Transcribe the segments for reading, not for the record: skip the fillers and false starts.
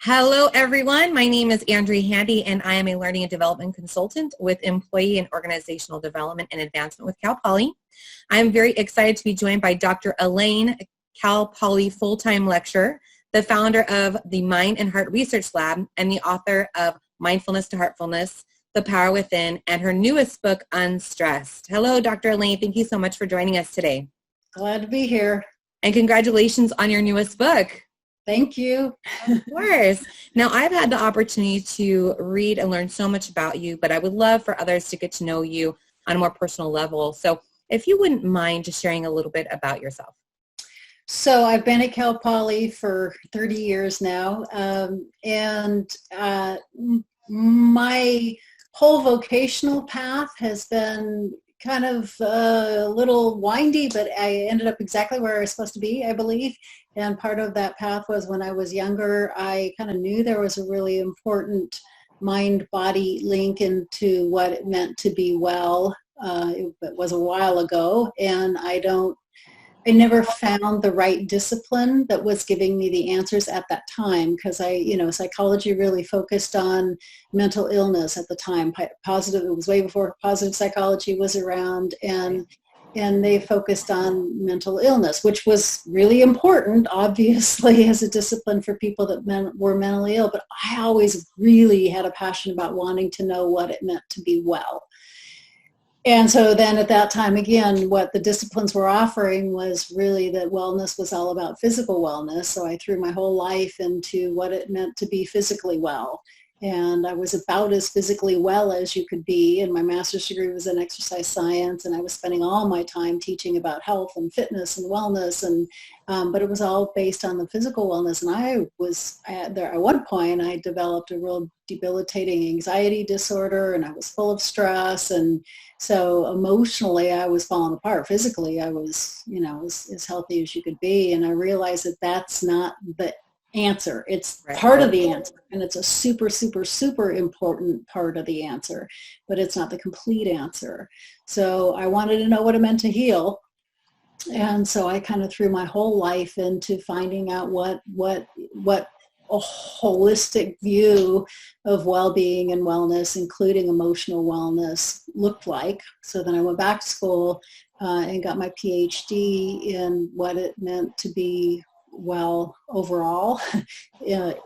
Hello, everyone. My name is Andrea Handy, and I am a learning and development consultant with Employee and Organizational Development and Advancement with Cal Poly. I'm very excited to be joined by Dr. Alane, Cal Poly full-time lecturer, the founder of the Mind and Heart Research Lab, and the author of Mindfulness to Heartfulness, The Power Within, and her newest book, Unstressed. Hello, Dr. Alane. Thank you so much for joining us today. Glad to be here. And congratulations on your newest book. Thank you. Of course. Now, I've had the opportunity to read and learn so much about you, but I would love for others to get to know you on a more personal level. So if you wouldn't mind just sharing a little bit about yourself. So I've been at Cal Poly for 30 years now, and my whole vocational path has been kind of a little windy, but I ended up exactly where I was supposed to be, I believe. And part of that path was when I was younger, I kind of knew there was a really important mind-body link into what it meant to be well. It was a while ago, and I never found the right discipline that was giving me the answers at that time, because psychology really focused on mental illness at the time. Positive, it was way before positive psychology was around, and they focused on mental illness, which was really important, obviously, as a discipline for people that were mentally ill. But I always really had a passion about wanting to know what it meant to be well. And so then at that time, again, what the disciplines were offering was really that wellness was all about physical wellness. So I threw my whole life into what it meant to be physically well. And I was about as physically well as you could be. And my master's degree was in exercise science. And I was spending all my time teaching about health and fitness and wellness. But it was all based on the physical wellness. And at one point, I developed a real debilitating anxiety disorder, and I was full of stress. And so emotionally, I was falling apart. Physically, I was, as healthy as you could be. And I realized that that's not the answer. It's part of the answer, and it's a super, super, super important part of the answer, but it's not the complete answer. So I wanted to know what it meant to heal. And so I kind of threw my whole life into finding out what a holistic view of well-being and wellness, including emotional wellness, looked like. So then I went back to school and got my PhD in what it meant to be well overall,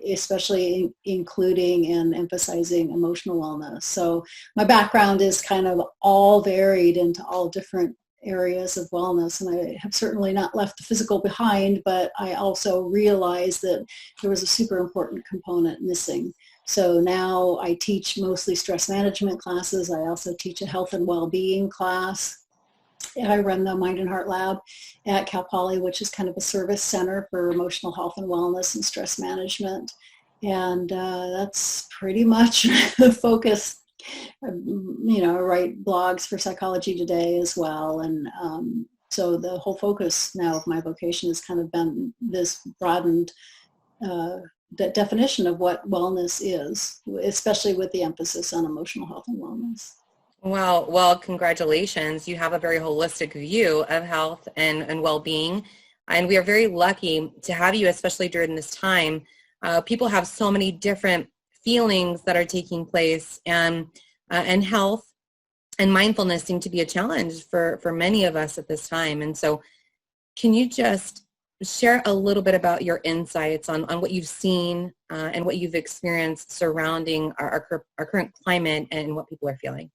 especially including and emphasizing emotional wellness. So my background is kind of all varied into all different areas of wellness, and I have certainly not left the physical behind, but I also realized that there was a super important component missing. So now I teach mostly stress management classes. I also teach a health and well-being class. I run the Mind and Heart Lab at Cal Poly, which is kind of a service center for emotional health and wellness and stress management. And that's pretty much the focus. I write blogs for Psychology Today as well. And so the whole focus now of my vocation has kind of been this broadened definition of what wellness is, especially with the emphasis on emotional health and wellness. Well, congratulations. You have a very holistic view of health and well-being. And we are very lucky to have you, especially during this time. People have so many different feelings that are taking place, and health and mindfulness seem to be a challenge for many of us at this time. And so can you just share a little bit about your insights on what you've seen and what you've experienced surrounding our current climate and what people are feeling?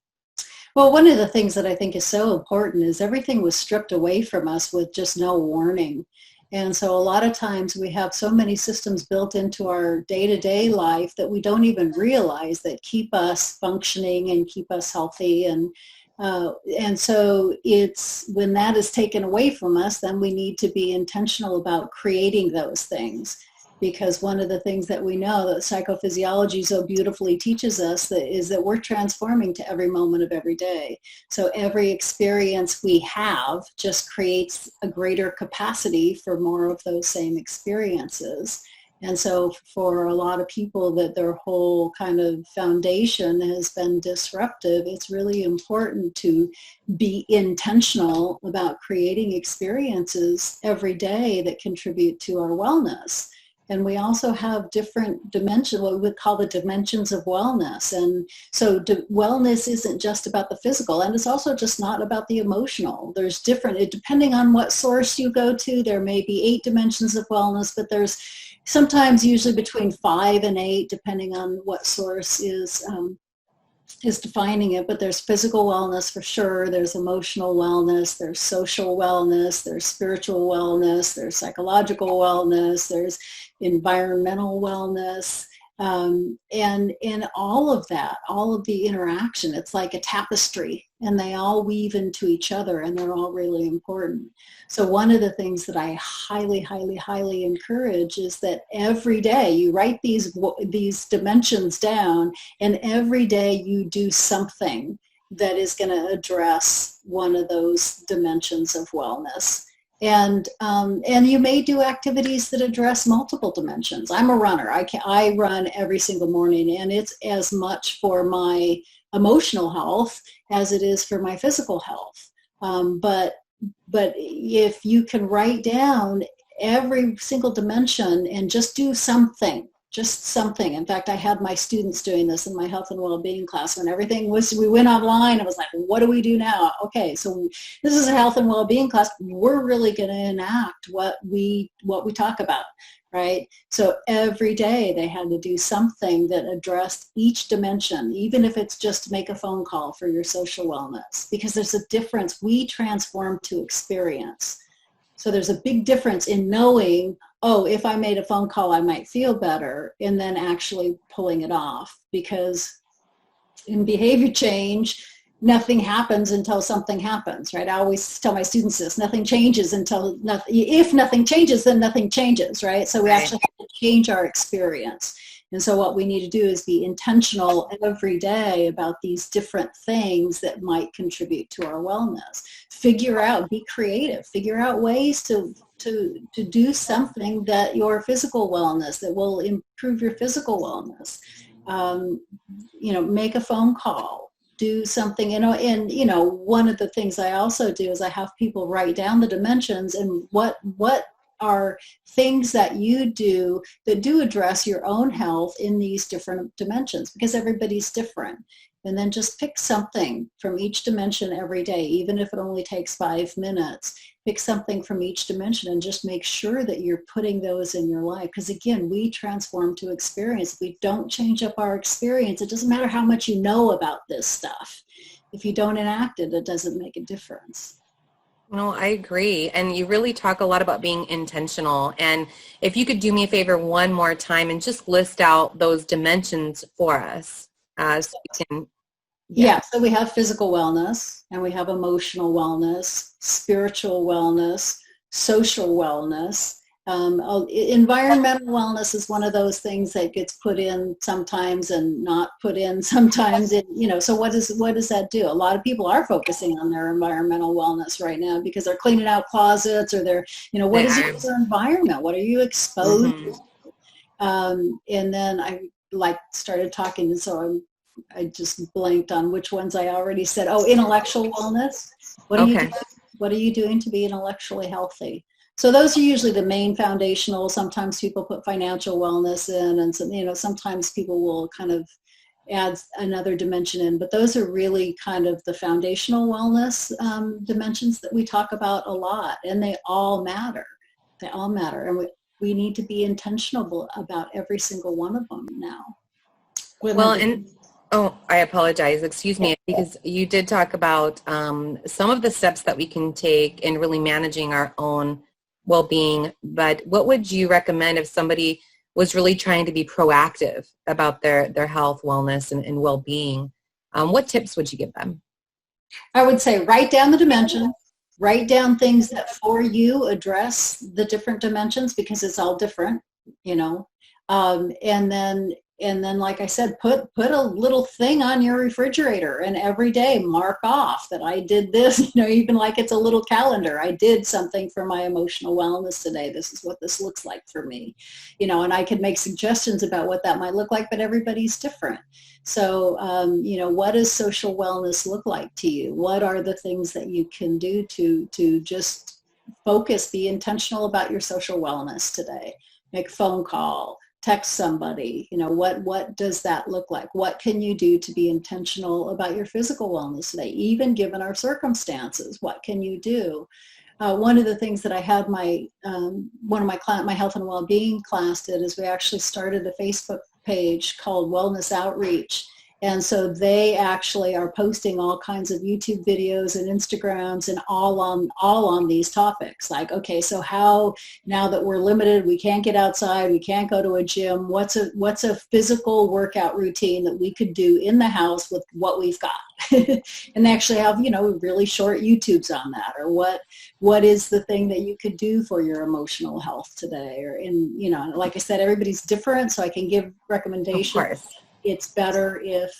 Well, one of the things that I think is so important is everything was stripped away from us with just no warning. And so a lot of times we have so many systems built into our day-to-day life that we don't even realize that keep us functioning and keep us healthy. And so it's when that is taken away from us, then we need to be intentional about creating those things. Because one of the things that we know that psychophysiology so beautifully teaches us is that we're transforming to every moment of every day. So every experience we have just creates a greater capacity for more of those same experiences. And so for a lot of people that their whole kind of foundation has been disruptive, it's really important to be intentional about creating experiences every day that contribute to our wellness. And we also have different dimensions, what we would call the dimensions of wellness. And so wellness isn't just about the physical, and it's also just not about the emotional. There's different, depending on what source you go to, there may be 8 dimensions of wellness, but there's sometimes usually between 5 and 8, depending on what source is defining it. But there's physical wellness for sure, there's emotional wellness, there's social wellness, there's spiritual wellness, there's psychological wellness, there's environmental wellness, and in all of that, all of the interaction, it's like a tapestry, and they all weave into each other, and they're all really important. So one of the things that I highly, highly, highly encourage is that every day you write these dimensions down, and every day you do something that is going to address one of those dimensions of wellness. And you may do activities that address multiple dimensions. I'm a runner. I run every single morning, and it's as much for my emotional health as it is for my physical health. But if you can write down every single dimension and just do something. In fact, I had my students doing this in my health and well-being class when everything was, we went online. I was like, what do we do now? Okay, so this is a health and well-being class. We're really going to enact what we talk about, right? So every day they had to do something that addressed each dimension, even if it's just to make a phone call for your social wellness, because there's a difference. We transform to experience. So there's a big difference in knowing, oh, if I made a phone call, I might feel better, and then actually pulling it off. Because in behavior change, nothing happens until something happens, right? I always tell my students this, nothing changes until, if nothing changes, then nothing changes, right? So we actually have to change our experience. And so what we need to do is be intentional every day about these different things that might contribute to our wellness. Figure out, be creative, figure out ways to do something that your physical wellness, that will improve your physical wellness. Make a phone call, do something, and one of the things I also do is I have people write down the dimensions and what are things that you do that do address your own health in these different dimensions, because everybody's different. And then just pick something from each dimension every day, even if it only takes 5 minutes. Pick something from each dimension and just make sure that you're putting those in your life. Because again, we transform to experience. If we don't change up our experience, it doesn't matter how much you know about this stuff. If you don't enact it, it doesn't make a difference. No, I agree. And you really talk a lot about being intentional. And if you could do me a favor one more time and just list out those dimensions for us. So we can, so we have physical wellness, and we have emotional wellness, spiritual wellness, social wellness. Environmental wellness is one of those things that gets put in sometimes and not put in sometimes. So what does that do? A lot of people are focusing on their environmental wellness right now because they're cleaning out closets, or they're, what is your environment? What are you exposed to? And then I started talking, and so I just blanked on which ones I already said. Oh, intellectual wellness. What are you doing to be intellectually healthy? So those are usually the main foundational. Sometimes people put financial wellness in, and sometimes people will kind of add another dimension in. But those are really kind of the foundational wellness dimensions that we talk about a lot, and they all matter. They all matter, and we need to be intentional about every single one of them now. I apologize. Excuse me, because you did talk about some of the steps that we can take in really managing our own well-being, but what would you recommend if somebody was really trying to be proactive about their health, wellness, and well-being? What tips would you give them? I would say write down the dimensions, write down things that for you address the different dimensions, because it's all different, and then, like I said, put a little thing on your refrigerator, and every day mark off that I did this, even like it's a little calendar. I did something for my emotional wellness today. This is what this looks like for me, and I could make suggestions about what that might look like, but everybody's different. So, what does social wellness look like to you? What are the things that you can do to just focus, be intentional about your social wellness today? make a phone call, text somebody. What does that look like? What can you do to be intentional about your physical wellness today, even given our circumstances? What can you do? One of the things that I had my health and well-being class did is we actually started a Facebook page called Wellness Outreach. And so they actually are posting all kinds of YouTube videos and Instagrams and all on these topics. Like, okay, so how, now that we're limited, we can't get outside, we can't go to a gym, what's a physical workout routine that we could do in the house with what we've got? And they actually have, really short YouTubes on that, or what is the thing that you could do for your emotional health today? Or like I said, everybody's different, so I can give recommendations. Of course. It's better if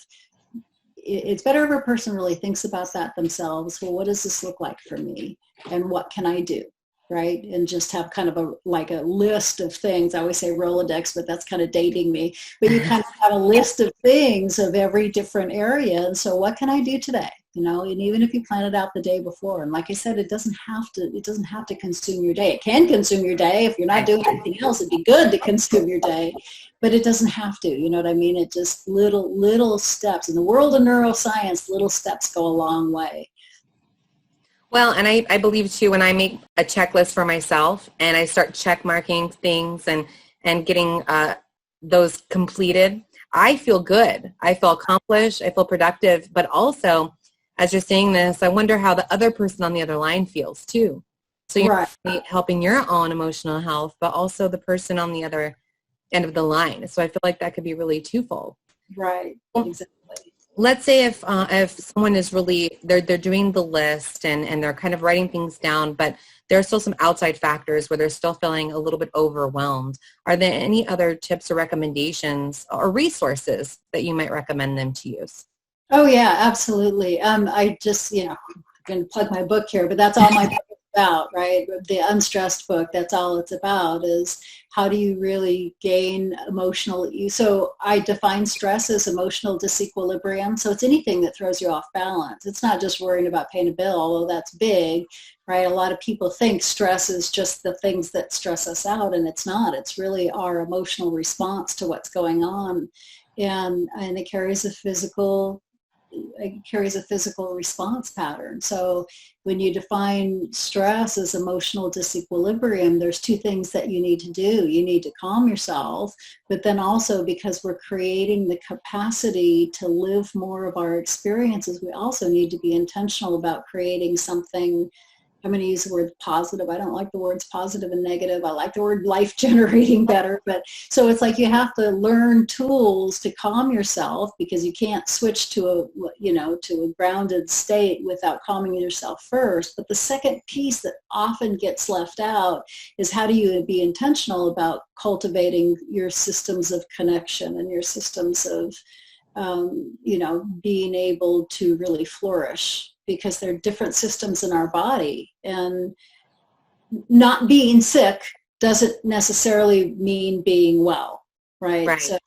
a person really thinks about that themselves. Well, what does this look like for me? And what can I do? Right? And just have kind of a list of things. I always say Rolodex, but that's kind of dating me. But you kind of have a list of things of every different area. And so what can I do today? And even if you plan it out the day before, and like I said, it doesn't have to consume your day. It can consume your day. If you're not doing anything else, it'd be good to consume your day, but it doesn't have to, you know what I mean? It just little steps. In the world of neuroscience, little steps go a long way. Well, and I believe too, when I make a checklist for myself and I start check marking things and getting those completed, I feel good. I feel accomplished. I feel productive. But also, as you're saying this, I wonder how the other person on the other line feels too. So you're right. Helping your own emotional health, but also the person on the other end of the line. So I feel like that could be really twofold. Right. Exactly. Let's say if someone is really, they're doing the list and they're kind of writing things down, but there are still some outside factors where they're still feeling a little bit overwhelmed. Are there any other tips or recommendations or resources that you might recommend them to use? Oh yeah, absolutely. I just, I'm going to plug my book here, but that's all my book is about, right? The Unstressed book, that's all it's about, is how do you really gain emotional, so I define stress as emotional disequilibrium. So it's anything that throws you off balance. It's not just worrying about paying a bill, although that's big, right? A lot of people think stress is just the things that stress us out, and it's not. It's really our emotional response to what's going on. And it carries a physical response pattern. So when you define stress as emotional disequilibrium, there's two things that you need to do. You need to calm yourself, but then also, because we're creating the capacity to live more of our experiences, we also need to be intentional about creating something. I'm going to use the word positive. I don't like the words positive and negative. I like the word life generating better. But so it's like you have to learn tools to calm yourself, because you can't switch to a grounded state without calming yourself first. But the second piece that often gets left out is, how do you be intentional about cultivating your systems of connection and your systems of being able to really flourish, because there are different systems in our body, and not being sick doesn't necessarily mean being well, right? So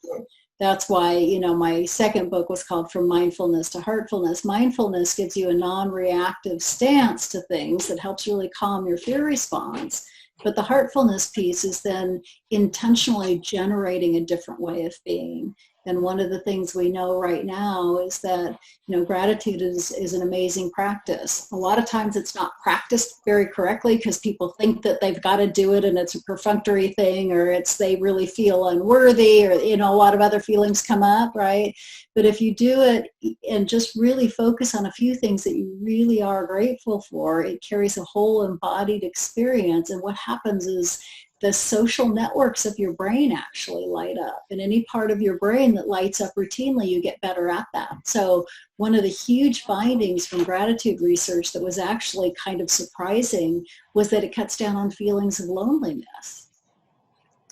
that's why, my second book was called From Mindfulness to Heartfulness. Mindfulness gives you a non-reactive stance to things that helps really calm your fear response. But the heartfulness piece is then intentionally generating a different way of being. And one of the things we know right now is that, gratitude is an amazing practice. A lot of times it's not practiced very correctly, because people think that they've got to do it and it's a perfunctory thing, or they really feel unworthy, or, a lot of other feelings come up, right? But if you do it and just really focus on a few things that you really are grateful for, it carries a whole embodied experience. And what happens is, the social networks of your brain actually light up. And any part of your brain that lights up routinely, you get better at that. So one of the huge findings from gratitude research that was actually kind of surprising was that it cuts down on feelings of loneliness.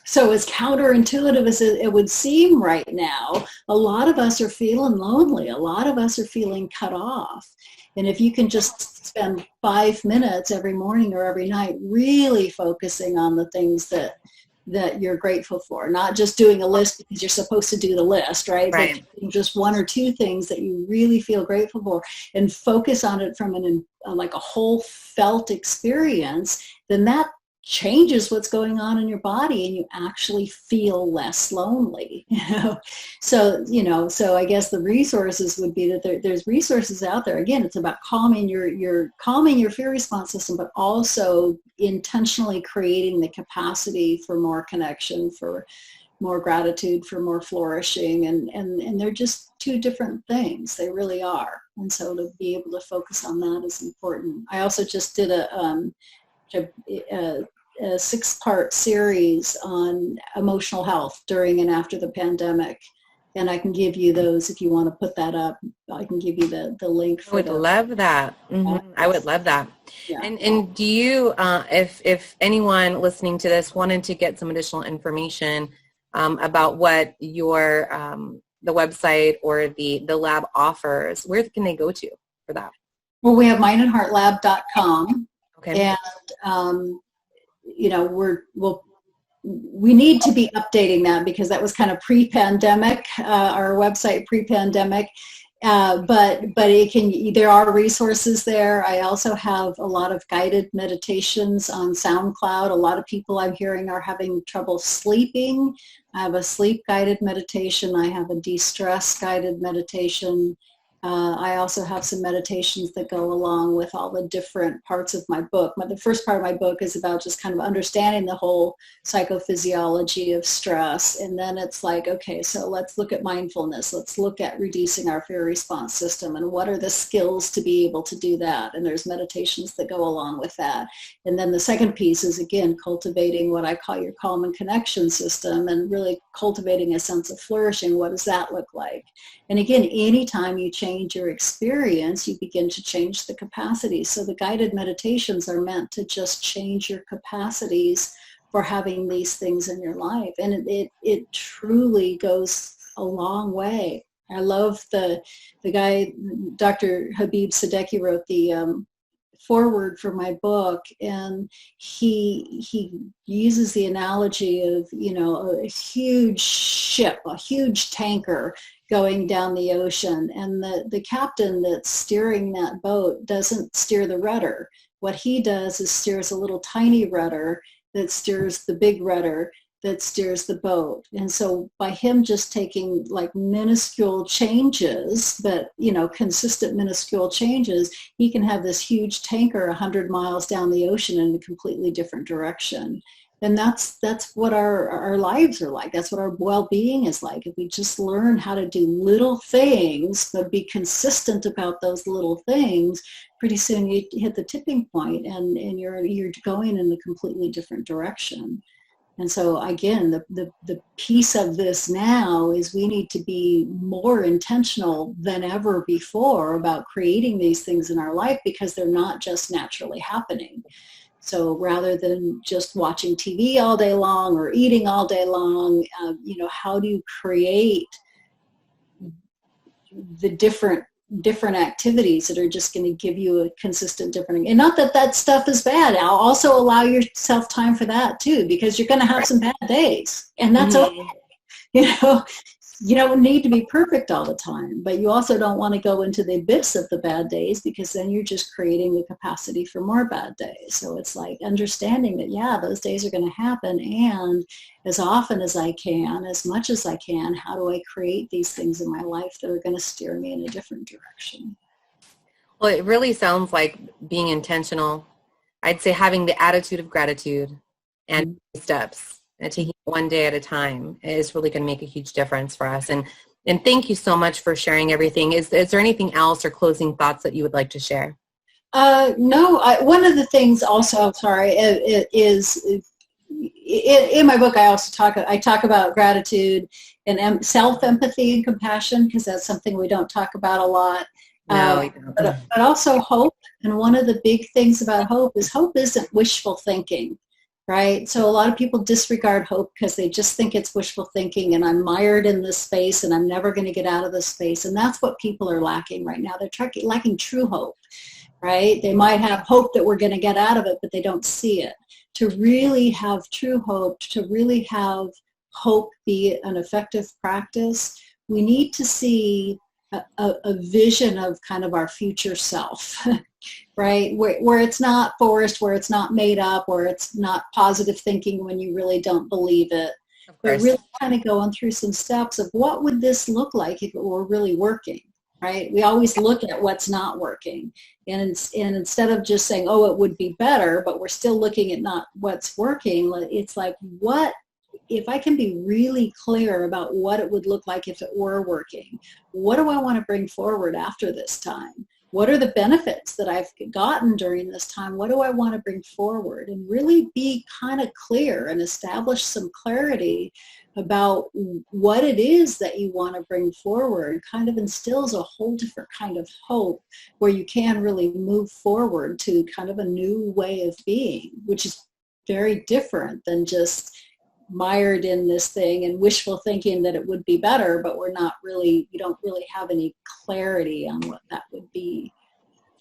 So as counterintuitive as it would seem right now, a lot of us are feeling lonely. A lot of us are feeling cut off. And if you can just spend 5 minutes every morning or every night really focusing on the things that you're grateful for, not just doing a list because you're supposed to do the list, right? But just one or two things that you really feel grateful for, and focus on it from a whole felt experience, then that changes what's going on in your body, and you actually feel less lonely. So I guess the resources would be that there's resources out there. Again, it's about calming your fear response system, but also intentionally creating the capacity for more connection, for more gratitude, for more flourishing, and they're just two different things. They really are. And so to be able to focus on that is important. I also just did a 6-part series on emotional health during and after the pandemic. And I can give you those if you want to put that up. I can give you the link. I would love that. Mm-hmm. I would love that. Yeah. And do you, if anyone listening to this wanted to get some additional information about what your the website or the lab offers, where can they go to for that? Well, we have mindandheartlab.com. Okay. And we need to be updating that because that was kind of pre-pandemic, our website pre-pandemic. But there are resources there. I also have a lot of guided meditations on SoundCloud. A lot of people I'm hearing are having trouble sleeping. I have a sleep guided meditation. I have a de-stress guided meditation. I also have some meditations that go along with all the different parts of my book. The first part of my book is about just kind of understanding the whole psychophysiology of stress. And then it's like, okay, so let's look at mindfulness. Let's look at reducing our fear response system and what are the skills to be able to do that. And there's meditations that go along with that. And then the second piece is, again, cultivating what I call your calm and connection system and really cultivating a sense of flourishing. What does that look like? And again, anytime you change your experience, you begin to change the capacity. So the guided meditations are meant to just change your capacities for having these things in your life. And it truly goes a long way. I love the guy, Dr. Habib Sadeki, wrote the foreword for my book, and he uses the analogy of, a huge ship, a huge tanker going down the ocean, and the captain that's steering that boat doesn't steer the rudder. What he does is steers a little tiny rudder that steers the big rudder that steers the boat. And so by him just taking like minuscule changes, but consistent minuscule changes, he can have this huge tanker 100 miles down the ocean in a completely different direction. And that's what our lives are like. That's what our well-being is like. If we just learn how to do little things, but be consistent about those little things, pretty soon you hit the tipping point and you're going in a completely different direction. And so again, the piece of this now is we need to be more intentional than ever before about creating these things in our life because they're not just naturally happening. So rather than just watching TV all day long or eating all day long, how do you create the different activities that are just going to give you a consistent different, and not that stuff is bad. I'll also allow yourself time for that too, because you're going to have some bad days, and that's okay. You don't need to be perfect all the time, but you also don't want to go into the abyss of the bad days because then you're just creating the capacity for more bad days. So it's like understanding that, yeah, those days are going to happen, and as often as I can, as much as I can, how do I create these things in my life that are going to steer me in a different direction? Well, it really sounds like being intentional. I'd say having the attitude of gratitude and steps. And taking it one day at a time is really going to make a huge difference for us. And thank you so much for sharing everything. Is there anything else or closing thoughts that you would like to share? No. One of the things also, is in my book, I also talk about gratitude and self-empathy and compassion, because that's something we don't talk about a lot. No, we don't. But also hope. And one of the big things about hope isn't wishful thinking. Right? So a lot of people disregard hope because they just think it's wishful thinking, and I'm mired in this space and I'm never going to get out of this space. And that's what people are lacking right now. They're lacking true hope, right? They might have hope that we're going to get out of it, but they don't see it. To really have true hope, to really have hope be an effective practice, we need to see a vision of kind of our future self. right? Where it's not forced, where it's not made up, where it's not positive thinking when you really don't believe it. Of But course. really kind of going through some steps of what would this look like if it were really working, right? We always look at what's not working. And instead of just saying, oh, it would be better, but we're still looking at not what's working, it's like, what if I can be really clear about what it would look like if it were working? What do I want to bring forward after this time? What are the benefits that I've gotten during this time? What do I want to bring forward? And really be kind of clear and establish some clarity about what it is that you want to bring forward. Kind of instills a whole different kind of hope where you can really move forward to kind of a new way of being, which is very different than just mired in this thing and wishful thinking that it would be better, but we don't really have any clarity on what that would be.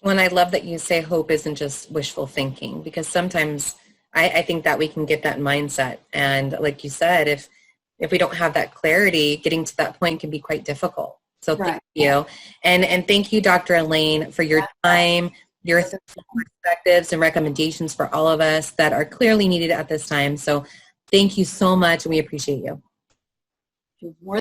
Well, and I love that you say hope isn't just wishful thinking, because sometimes I think that we can get that mindset. And like you said, if we don't have that clarity, getting to that point can be quite difficult. So thank you. And thank you, Dr. Alane, for your time, your perspectives and recommendations for all of us that are clearly needed at this time. So thank you so much, and we appreciate you. More